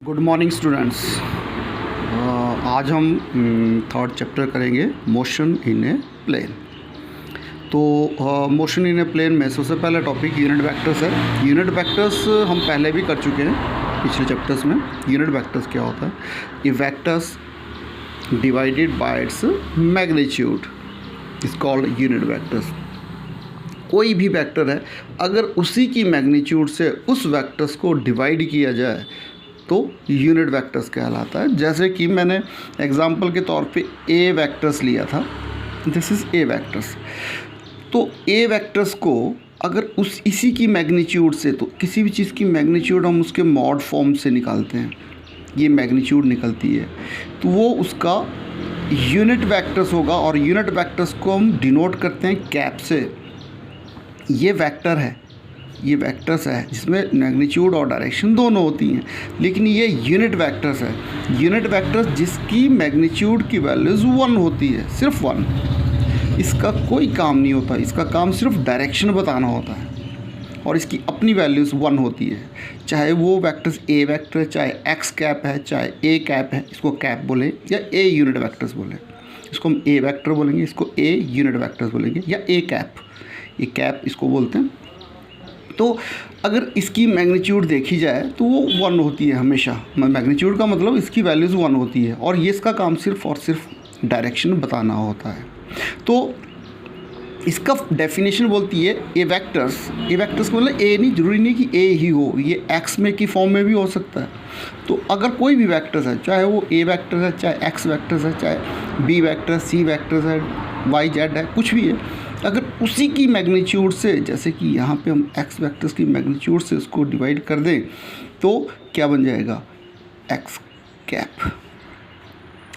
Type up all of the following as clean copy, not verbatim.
Good morning students. आज हम third chapter करेंगे मोशन इन ए प्लेन। तो मोशन इन ए प्लेन में सबसे पहला टॉपिक यूनिट वेक्टर्स है। यूनिट वेक्टर्स हम पहले भी कर चुके हैं पिछले चैप्टर्स में। यूनिट वेक्टर्स क्या होता है? A vectors divided by its magnitude is called unit vectors. कोई भी वेक्टर है, अगर उसी की मैग्नीट्यूड से उस वेक्टर्स को डिवाइड किया जाए तो यूनिट वेक्टर्स कहलाता है। जैसे कि मैंने एग्जांपल के तौर पे ए वेक्टर्स लिया था, दिस इज़ ए वेक्टर्स। तो ए वेक्टर्स को अगर इसी की मैग्नीट्यूड से, तो किसी भी चीज़ की मैग्नीट्यूड हम उसके मॉड फॉर्म से निकालते हैं, ये मैग्नीट्यूड निकलती है, तो वो उसका यूनिट वेक्टर्स होगा। और यूनिट वेक्टर्स को हम डिनोट करते हैं कैप से। ये वेक्टर है, ये वेक्टर्स है जिसमें मैग्नीट्यूड और डायरेक्शन दोनों होती हैं, लेकिन ये यूनिट वेक्टर्स है। यूनिट वेक्टर्स जिसकी मैग्नीट्यूड की वैल्यूज़ 1 होती है, सिर्फ 1। इसका कोई काम नहीं होता, इसका काम सिर्फ डायरेक्शन बताना होता है और इसकी अपनी वैल्यूज़ 1 होती है। चाहे वो वेक्टर्स ए वेक्टर है, चाहे एक्स कैप है, चाहे ए कैप है, इसको कैप बोले, या ए यूनिट वेक्टर्स बोले, इसको हम ए वेक्टर बोलेंगे, इसको ए यूनिट वेक्टर्स बोलेंगे, या ए कैप, ये कैप इसको बोलते हैं। तो अगर इसकी मैग्नीट्यूड देखी जाए तो वो 1 होती है हमेशा। मैग्नीट्यूड का मतलब इसकी वैल्यूज़ 1 होती है और ये इसका काम सिर्फ और सिर्फ डायरेक्शन बताना होता है। तो इसका डेफिनेशन बोलती है ए वेक्टर्स को मतलब ए नहीं, ज़रूरी नहीं कि ए ही हो, ये एक्स में की फॉर्म में भी हो सकता है। तो अगर कोई भी वेक्टर्स है, चाहे वो ए वेक्टर है, चाहे एक्स वेक्टर्स है, चाहे बी वेक्टर, सी वेक्टर्स है, वाई जेड है, कुछ भी है, अगर उसी की मैग्नीट्यूड से, जैसे कि यहाँ पे हम एक्स वेक्टर्स की मैग्नीट्यूड से उसको डिवाइड कर दें तो क्या बन जाएगा? X cap,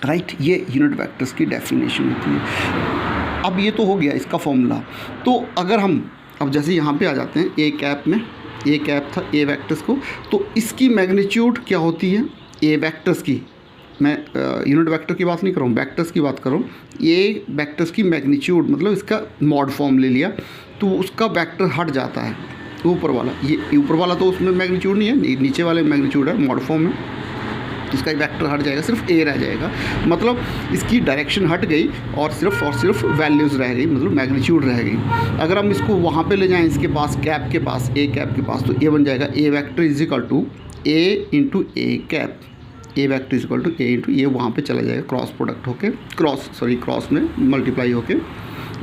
right. ये यूनिट वेक्टर्स की डेफिनेशन होती है। अब ये तो हो गया इसका फॉर्मूला। तो अगर हम अब जैसे यहाँ पे आ जाते हैं ए कैप में, ए कैप था ए वेक्टर्स को, तो इसकी मैग्नीट्यूड क्या होती है ए वेक्टर्स की? मैं यूनिट वेक्टर की बात नहीं कर रहा हूँ, वेक्टर्स की बात कर रहा हूँ। ये वेक्टर्स की मैग्नीट्यूड मतलब इसका मॉड फॉर्म ले लिया तो उसका वेक्टर हट जाता है ऊपर वाला। ये ऊपर वाला तो उसमें मैग्नीट्यूड नहीं है, नीचे वाले मैग्नीट्यूड है, मॉड फॉर्म में। इसका वेक्टर हट जाएगा, सिर्फ ए रह जाएगा, मतलब इसकी डायरेक्शन हट गई और सिर्फ वैल्यूज़ रह गई, मतलब मैग्नीट्यूड रह गई। अगर हम इसको वहाँ पे ले जाएं, इसके पास कैप के पास, ए कैप के पास, तो ये बन जाएगा A vector is equal to A into A cap. A vector is equal to A into, ये वहाँ पे चला जाएगा क्रॉस प्रोडक्ट होके, क्रॉस में मल्टीप्लाई होके,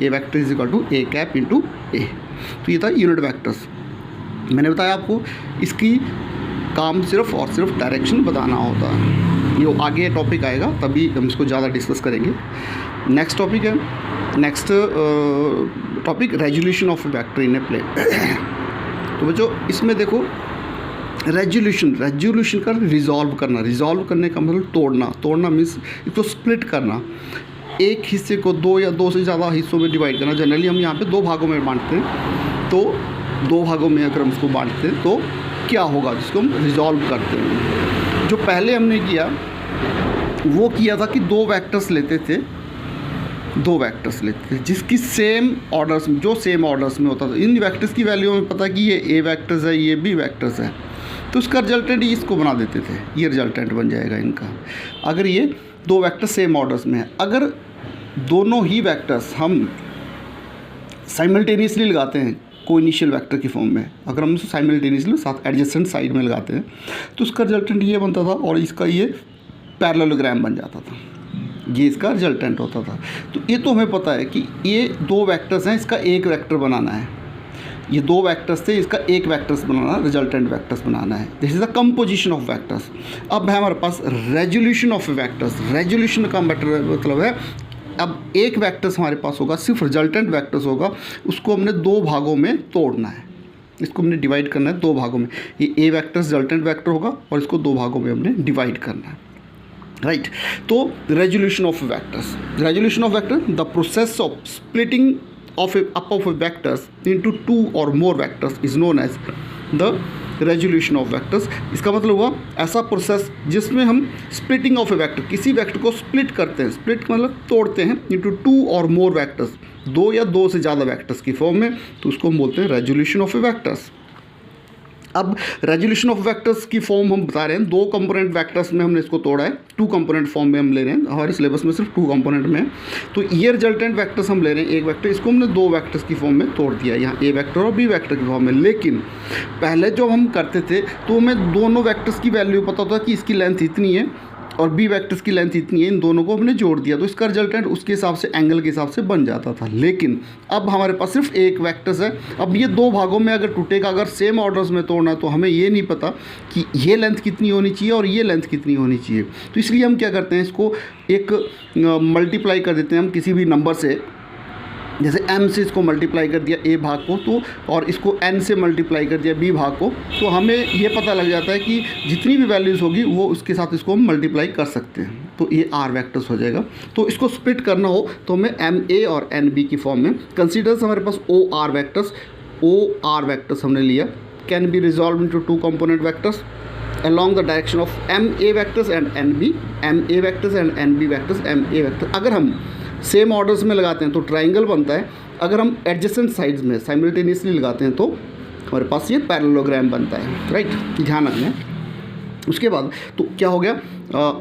A vector is equal to A cap into A. तो ये था यूनिट वेक्टर्स। मैंने बताया आपको इसकी काम सिर्फ और सिर्फ डायरेक्शन बताना होता है। ये आगे टॉपिक आएगा तभी हम इसको ज़्यादा डिस्कस करेंगे। नेक्स्ट टॉपिक है, next topic resolution of a vector in a plane. तो बच्चों इसमें देखो, रेजोल्यूशन का रिजॉल्व करने का मतलब तोड़ना मीन्स इसको स्प्लिट करना, एक हिस्से को 2 या 2 से ज़्यादा हिस्सों में डिवाइड करना। जनरली हम यहाँ पे 2 भागों में बांटते हैं, तो 2 भागों में अगर हम इसको बांटते हैं तो क्या होगा, जिसको हम रिजॉल्व करते हैं। जो पहले हमने किया वो किया था कि 2 वेक्टर्स लेते थे जिसकी सेम ऑर्डर्स में, जो सेम ऑर्डर्स में होता था। इन वेक्टर्स की वैल्यू में पता कि ये ए वेक्टर्स है, ये बी वेक्टर्स है, तो उसका रिजल्टेंट ही इसको बना देते थे, ये रिजल्टेंट बन जाएगा इनका। अगर ये 2 वेक्टर सेम ऑर्डर्स में है, अगर दोनों ही वेक्टर्स हम साइमल्टेनियसली लगाते हैं को इनिशियल वेक्टर की फॉर्म में, अगर हम उसको साइमल्टेनियसली साथ एडजेसेंट साइड में लगाते हैं तो उसका रिजल्टेंट ये बनता था और इसका ये पैरेललोग्राम बन जाता था, ये इसका रिजल्टेंट होता था। तो ये तो हमें पता है कि ये 2 वेक्टर्स हैं, इसका एक वेक्टर बनाना है। ये 2 वेक्टर्स थे, इसका एक वेक्टर्स बनाना, रिजल्टेंट वेक्टर्स बनाना है। This is the composition of vectors. अब है हमारे पास रेजोल्यूशन ऑफ वेक्टर्स। रेजोल्यूशन का मतलब है अब एक वेक्टर्स हमारे पास होगा, सिर्फ रिजल्टेंट वेक्टर्स होगा, उसको हमने 2 भागों में तोड़ना है, इसको हमने डिवाइड करना है 2 भागों में। ये ए वेक्टर्स रिजल्टेंट वेक्टर होगा और इसको 2 भागों में हमने डिवाइड करना है, राइट। तो resolution of vectors, the process of splitting of a vectors into 2 or more vectors is known as the resolution of vectors. इसका मतलब हुआ ऐसा प्रोसेस जिसमें हम स्प्लिटिंग ऑफ ए वेक्टर, किसी वेक्टर को स्प्लिट करते हैं, स्प्लिट मतलब तोड़ते हैं, इंटू 2 और मोर वेक्टर्स, 2 या 2 से ज़्यादा वेक्टर्स की फॉर्म में, तो उसको हम बोलते हैं रेजोल्यूशन ऑफ ए वेक्टर्स। अब रेजोल्यूशन ऑफ वेक्टर्स की फॉर्म हम बता रहे हैं, 2 कंपोनेंट वेक्टर्स में हमने इसको तोड़ा है, 2 कंपोनेंट फॉर्म में हम ले रहे हैं, हमारे सिलेबस में सिर्फ 2 कंपोनेंट में है। तो ये रिजल्टेंट वेक्टर्स हम ले रहे हैं, एक वेक्टर, इसको हमने 2 वेक्टर्स की फॉर्म में तोड़ दिया, यहाँ ए वेक्टर और बी वेक्टर की फॉर्म में। लेकिन पहले जो हम करते थे तो हमें दोनों वेक्टर्स की वैल्यू पता होता कि इसकी लेंथ इतनी है और बी वेक्टर्स की लेंथ इतनी है, इन दोनों को हमने जोड़ दिया तो इसका रिजल्टेंट उसके हिसाब से, एंगल के हिसाब से बन जाता था। लेकिन अब हमारे पास सिर्फ एक वेक्टर्स है, अब ये 2 भागों में अगर टूटेगा, अगर सेम ऑर्डर्स में तोड़ना तो हमें ये नहीं पता कि ये लेंथ कितनी होनी चाहिए और ये लेंथ कितनी होनी चाहिए। तो इसलिए हम क्या करते हैं, इसको एक मल्टीप्लाई कर देते हैं हम किसी भी नंबर से, जैसे m से इसको मल्टीप्लाई कर दिया a भाग को, तो और इसको n से मल्टीप्लाई कर दिया b भाग को, तो हमें ये पता लग जाता है कि जितनी भी वैल्यूज़ होगी वो उसके साथ इसको हम मल्टीप्लाई कर सकते हैं, तो ये r वेक्टर्स हो जाएगा। तो इसको स्प्लिट करना हो तो हमें ma और nb की फॉर्म में, कंसीडर्स हमारे पास o r वेक्टर्स हमने लिया, can be resolve into 2 component vectors along the direction of ma vectors and nb, ma vectors and nb vectors, ma vector। अगर हम सेम ऑर्डर्स में लगाते हैं तो ट्राइंगल बनता है, अगर हम एडजेसेंट साइड्स में साइमल्टेनियसली लगाते हैं तो हमारे पास ये पैरेललोग्राम बनता है, राइट, ध्यान रखना। उसके बाद तो क्या हो गया,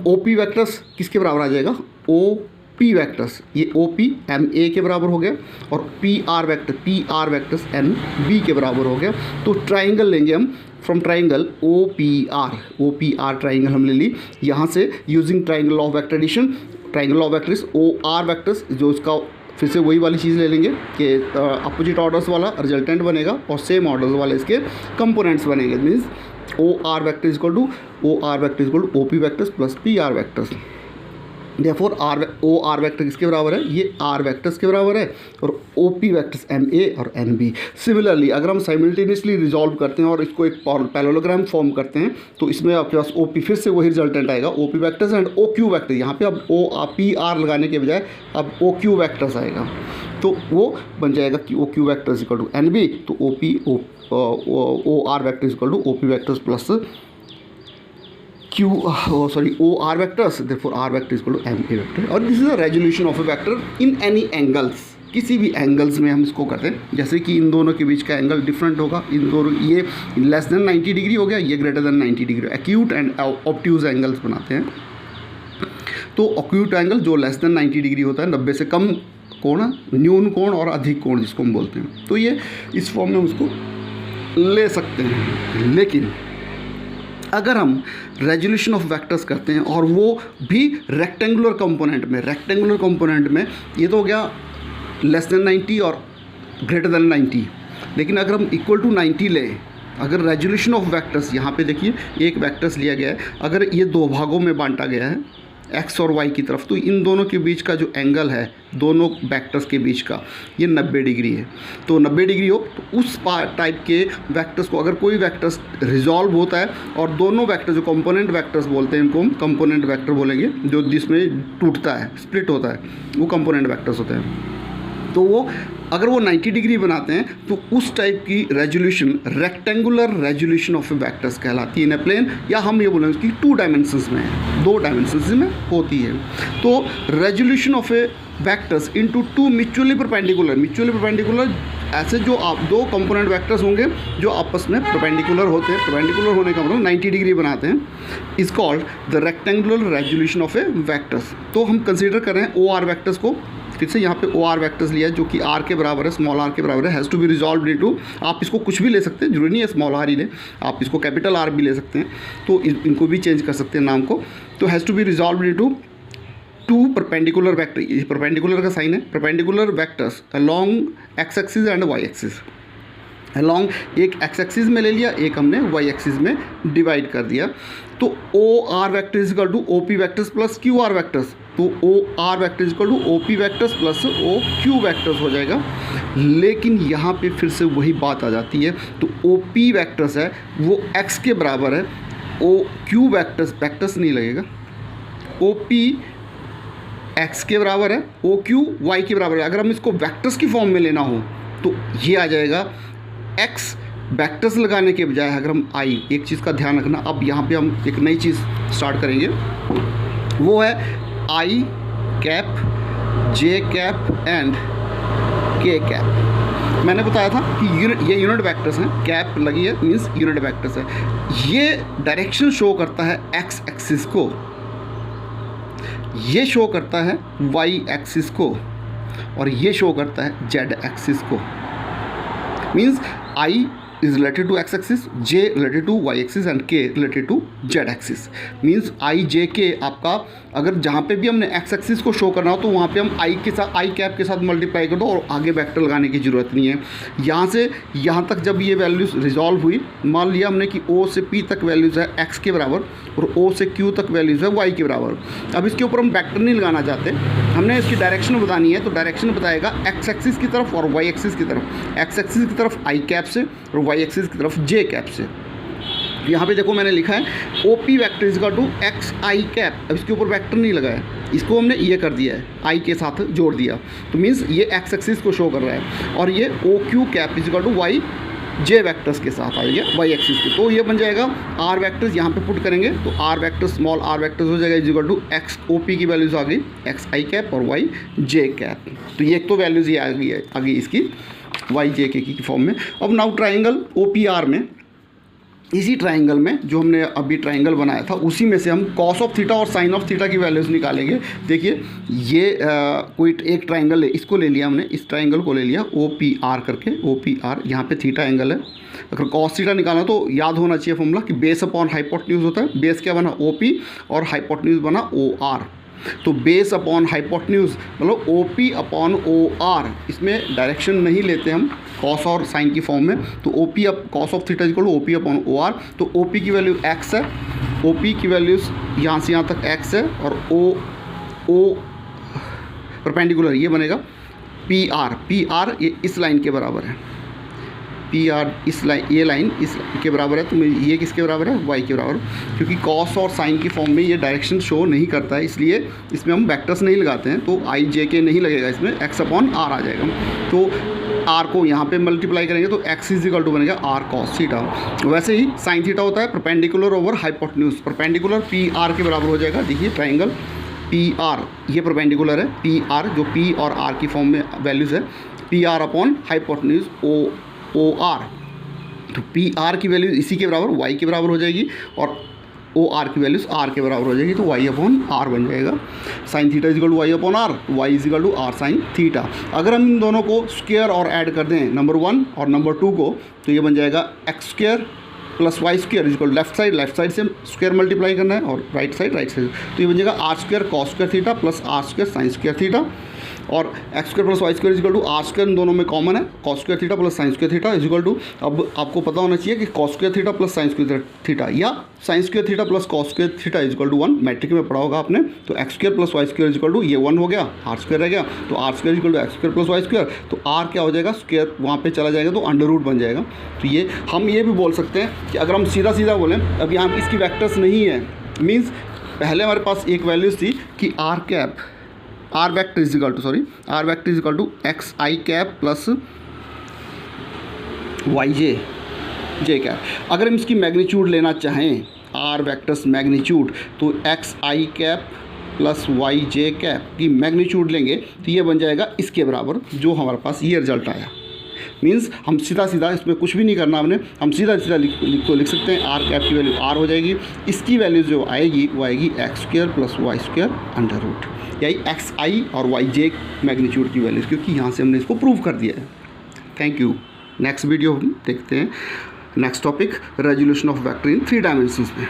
ओ पी वैक्टर्स किसके बराबर आ जाएगा, ओ पी वैक्टर्स, ये ओ पी एम ए के बराबर हो गया, और P R vectors N B के बराबर हो गया। तो ट्राइंगल लेंगे हम, from triangle O P R triangle हम ले ली, यहाँ से using triangle of vector addition, triangle of vectors O R vectors, जो इसका फिर से वही वाली चीज़ ले लेंगे कि अपोजिट ऑर्डर्स वाला रिजल्टेंट बनेगा और सेम ऑर्डर्स वाले इसके कंपोनेंट्स बनेंगे। Means O R vector equal to O P vectors plus P R vectors. Therefore O R vector किसके बराबर है, ये आर वेक्टर्स के बराबर है, और O P vectors N A और एन बी। सिमिलरली अगर हम साइमल्टेनियसली रिजॉल्व करते हैं और इसको एक पैरेललोग्राम फॉर्म करते हैं तो इसमें आपके पास ओ पी, फिर से वही रिजल्टेंट आएगा, O P vectors and O Q vector. यहाँ पे अब ओ पी आर लगाने के बजाय अब ओ क्यू वैक्टर्स आएगा, तो वो बन जाएगा कि O Q vectors equal to N B, तो O R vector equal to O P vectors plus O R vectors, therefore r vector is equal to m a vector। और this is a resolution of a vector in any angles, किसी भी angles में हम इसको करते हैं। जैसे कि इन दोनों के बीच का एंगल डिफरेंट होगा, इन दोनों, ये लेस देन 90 डिग्री हो गया, ये greater than 90 degree, acute and obtuse angles बनाते हैं। तो एक्यूट एंगल जो लेस देन 90 डिग्री होता है, 90 से कम कोण, न्यून कोण और अधिक कोण जिसको हम बोलते हैं, तो ये इस फॉर्म में हम उसको ले सकते हैं। लेकिन अगर हम रेजोल्यूशन ऑफ वेक्टर्स करते हैं और वो भी रेक्टेंगुलर कंपोनेंट में, ये तो हो गया लेस देन 90 और ग्रेटर देन 90, लेकिन अगर हम इक्वल टू 90 ले, अगर रेजोल्यूशन ऑफ वेक्टर्स, यहाँ पे देखिए एक वेक्टर्स लिया गया है, अगर ये 2 भागों में बांटा गया है एक्स और वाई की तरफ, तो इन दोनों के बीच का जो एंगल है, दोनों वेक्टर्स के बीच का, ये 90 डिग्री है। तो 90 डिग्री हो तो उस टाइप के वेक्टर्स को, अगर कोई वेक्टर्स रिजॉल्व होता है और दोनों वेक्टर जो कंपोनेंट वेक्टर्स बोलते हैं, इनको हम कंपोनेंट वेक्टर बोलेंगे, जो जिसमें टूटता है, स्प्लिट होता है, वो कंपोनेंट वेक्टर्स होते हैं। तो वो अगर वो 90 डिग्री बनाते हैं तो उस टाइप की resolution rectangular resolution of A vectors कहलाती है इन ए प्लेन, या हम ये बोलेंगे कि 2 डायमेंशंस में है, 2 डायमेंशंस में होती है। तो resolution of A vectors into 2 mutually perpendicular, ऐसे जो आप 2 कंपोनेंट वेक्टर्स होंगे जो आपस में परपेंडिकुलर होते हैं, परपेंडिकुलर होने का मतलब 90 डिग्री बनाते हैं, is called the rectangular resolution of A vectors. तो हम कंसीडर कर रहे हैं ओ आर वेक्टर्स को, फिर से यहाँ पे ओ आर वैक्टर्स लिया जो कि आर के बराबर है, स्मॉल आर के बराबर है, has to be resolve into, आप इसको कुछ भी ले सकते हैं, जरूरी नहीं है स्मॉल आर ही ले, आप इसको कैपिटल आर भी ले सकते हैं, तो इनको भी चेंज कर सकते हैं नाम को। तो has to be resolve into 2 perpendicular vector, ये परपेंडिकुलर का साइन है, perpendicular vectors along X axis and Y axis. Along एक एक्स एक्सिस में ले लिया, एक हमने वाई एक्सिस में डिवाइड कर दिया। तो O R vector is equal to O P vectors plus Q R vectors, तो O R vector is equal to O P vectors plus O Q vectors हो जाएगा। लेकिन यहाँ पे फिर से वही बात आ जाती है, तो ओ पी वैक्टर्स है वो एक्स के बराबर है, ओ क्यू वैक्टर्स नहीं लगेगा, ओ पी एक्स के बराबर है, ओ क्यू वाई के बराबर है। अगर हम इसको वेक्टर्स की फॉर्म में लेना हो तो ये आ जाएगा एक्स, वेक्टर्स लगाने के बजाय अगर हम आई, एक चीज़ का ध्यान रखना, अब यहाँ पे हम एक नई चीज़ स्टार्ट करेंगे, वो है आई कैप, जे कैप एंड के कैप। मैंने बताया था कि ये यूनिट वेक्टर्स हैं, कैप लगी है मीन्स यूनिट वेक्टर्स है। ये डायरेक्शन शो करता है एक्स एक्सिस को, ये शो करता है वाई एक्सिस को, और ये शो करता है जेड एक्सिस को। Means I is related to x axis, j related to y axis and k related to z axis। Means i j k आपका अगर जहाँ पे भी हमने x axis को शो करना हो तो वहाँ पे हम i के साथ i कैप के साथ मल्टीप्लाई कर दो और आगे वेक्टर लगाने की ज़रूरत नहीं है। यहाँ से यहाँ तक जब ये वैल्यूज़ रिजॉल्व हुई, मान लिया हमने कि o से p तक वैल्यूज़ है x के बराबर और o से q तक वैल्यूज़ है y के बराबर। अब इसके ऊपर हम वेक्टर नहीं लगाना चाहते, हमने इसकी डायरेक्शन बतानी है, तो डायरेक्शन बताएगा x एक्सिस की तरफ और y एक्सिस की तरफ। x एक्सिस की तरफ i कैप से और y एक्सिस की तरफ j कैप से। यहाँ पे देखो मैंने लिखा है O P vector equal to X I cap. अब इसके ऊपर वेक्टर नहीं लगाया, इसको हमने ये कर दिया है, आई के साथ जोड़ दिया, तो मीन्स ये एक्स एक्सिस को शो कर रहा है। और ये O Q cap equal to Y J vectors के साथ आएगा वाई एक्सिस के, तो ये बन जाएगा आर वैक्टर्स। यहाँ पे पुट करेंगे तो R vector small R vectors हो जाएगा equal to X O P की वैल्यूज़ आ गई एक्स आई कैप और वाई जे कैप। तो ये एक तो वैल्यूज़ ये आ गई इसकी वाई जे के की फॉर्म में। अब now triangle O P R में, इसी ट्राइंगल में जो हमने अभी ट्राइंगल बनाया था उसी में से हम कॉस ऑफ थीटा और साइन ऑफ थीटा की वैल्यूज़ निकालेंगे। देखिए ये कोई एक ट्राइंगल है, इसको ले लिया हमने, इस ट्राइंगल को ले लिया ओ पी आर करके, ओ पी आर, यहाँ पे थीटा एंगल है। अगर कॉस थीटा निकालना तो याद होना चाहिए फॉर्मूला कि बेस अपॉन हाइपोटेन्यूज होता है। बेस क्या बना ओ पी और हाइपोटेन्यूज बना ओ आर। तो बेस अपॉन हाइपोटेन्यूज मतलब O P upon O R, इसमें डायरेक्शन नहीं लेते हम कॉस और साइन की फॉर्म में। तो O P up cos of theta equal to O P upon O R. तो ओ पी की वैल्यू एक्स है, ओ पी की वैल्यूज़ यहाँ से यहाँ तक एक्स है, और ओ परपेंडिकुलर ये बनेगा पी आर ये इस लाइन के बराबर है, पी आर इस लाइन, ये लाइन इस के बराबर है, तो ये किसके बराबर है वाई के बराबर। क्योंकि कॉस और साइन की फॉर्म में ये डायरेक्शन शो नहीं करता है, इसलिए इसमें हम वेक्टर्स नहीं लगाते हैं, तो आई जे के नहीं लगेगा, इसमें एक्स अपॉन आर आ जाएगा। तो आर को यहाँ पे मल्टीप्लाई करेंगे तो एक्स इज इक्वल टू बनेगा आर कॉस थीटा। वैसे ही साइन थीटा होता है perpendicular over hypotenuse, perpendicular P R के बराबर हो जाएगा। देखिए ट्राइंगल पी आर ये परपेंडिकुलर है, पी आर जो पी और आर की फॉर्म में वैल्यूज़ है, P R upon hypotenuse O R. तो पी आर की वैल्यू इसी के बराबर वाई के बराबर हो जाएगी, और ओ आर की वैल्यूज आर के बराबर हो जाएगी, तो वाई अपॉन आर बन जाएगा। Sine theta is equal to Y upon R, Y equal to R sine theta. अगर हम इन दोनों को स्क्वायर और ऐड कर दें नंबर 1 और नंबर 2 को, तो ये बन जाएगा X square plus Y square is equal left side से स्क्वायर मल्टीप्लाई करना है और राइट साइड तो ये बन जाएगा R square cos square theta plus R square sine square theta. और X square plus Y square is equal to R square, इन दोनों में कॉमन है, cos square theta plus sine square theta is equal to, अब आपको पता होना चाहिए कि cos square theta plus sine square theta या sine square theta plus cos square theta is equal to 1, matric में पढ़ा होगा आपने। तो X square plus Y square is equal to ये 1 हो गया, आर स्क्वायर रह गया, तो R square is equal to X square plus Y square, तो आर क्या हो जाएगा स्क्वायर वहाँ पे चला जाएगा तो अंडर रूट बन जाएगा। तो ये हम ये भी बोल सकते हैं कि अगर हम सीधा बोलें, अब यहाँ इसकी वैक्टर्स नहीं है, मीन्स पहले हमारे पास एक वैल्यूज थी कि R cap R vector equal to X I cap plus Y J cap. अगर हम इसकी मैग्नीट्यूड लेना चाहें आर वैक्टर्स मैग्नीट्यूड, तो X I cap plus Y J cap की मैग्नीट्यूड लेंगे तो ये बन जाएगा इसके बराबर, जो हमारे पास ये रिजल्ट आया। मीन्स हम सीधा इसमें कुछ भी नहीं करना हमने, हम सीधा लिख सकते हैं आर कैप की वैल्यू आर हो जाएगी, इसकी वैल्यू जो आएगी वो आएगी X square plus Y square under root, यही एक्स आई और वाई जे मैग्नीट्यूड की वैल्यूज़, क्योंकि यहाँ से हमने इसको प्रूव कर दिया है। Thank you. नेक्स्ट वीडियो हम देखते हैं, next topic resolution of vector in 3 dimensions में।